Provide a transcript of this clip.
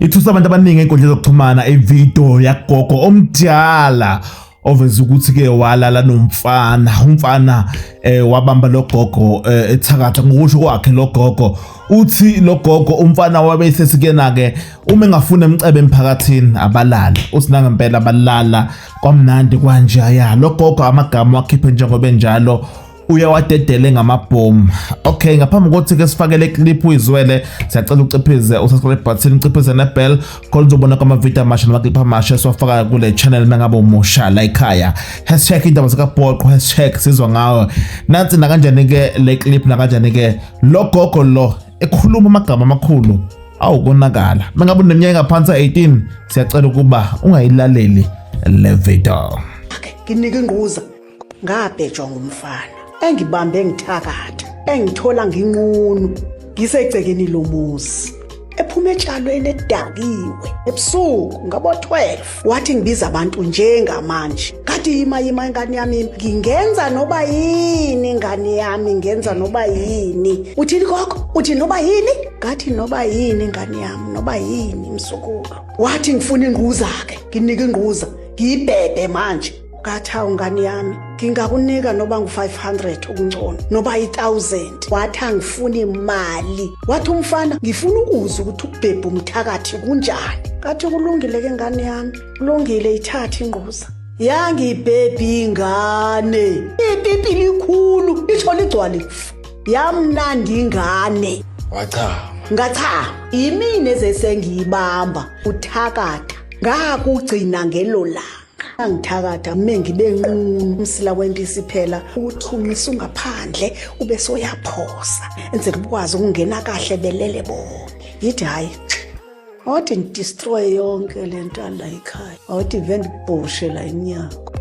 Ithusa abantu abaningi enkundleni zokuxhumana ivideo yagogo omdala oveza ukuthi ke walala umfana wabamba logogo ethakatha ngokusho kwakhe logogo uthi logogo umfana wabe sesikena ke uma engafuna emcebe emphakathini abalala uthi nangempela abalala kwamnandi kwanje ya logogo amagama wakhiphe njengoba enjalo uyawadedele ngamabhomu. Okay, ngaphambi kokuthi ke sifakele clip uyizwele siyacela uciphize usubscribe button uciphize ne bell khona uzobona ama video amasha nama clip amasha siwafaka kule channel mangabe umusha la ekhaya #indaba zikaBhoqo #sizwa ngawe nansi na kanjani ke le clip na kanjani ke logogo lo ekhuluma amagama amakhulu awukonakala mangabe uneminyaka ngaphansi 18 siyacela ukuba ungayilaleli le video. Nginike ingquza ngabhejwa ngumfana engibambe ngithakatha engithola nginqunu ngisegcekeni lomuzi ephuma etshalweni edakiwe ebusuku ngabo 12 wathi ngibiza abantu njengamanje ngathi yima ingane yami ngingenza noba yini ingane yami ngenza noba yini uthini gogo uthi noba yini ngathi noba yini ingane yami noba yini msukulu wathi ngifuna ingquza ke nginike ingquza ngibhebe manje ngathi ngane yami ngingakunika noba ngu500 ukungcono noba 1000 wathi angifuni imali wathi umfana ngifuna ukuzwa ukuthi ukubhebha umthakathi kunjani ngathi kulungile ke ngane yami kulungile ithatha ingquza yangibhebhi ingane ipipi likhulu ithola igcwale yamnandi ingane ngacha imini ezesengiyibamba uthakatha ngakugcina ngelo la angithakatha mengibe nqunu umsila wempisi phela uthumisa ungaphandle ube soyaphosa enze ukwazi ukungena kahle belele bonke yithi hayi awuthi ndistroy yonke lento la ekhaya awuthi vend boshe la inyaka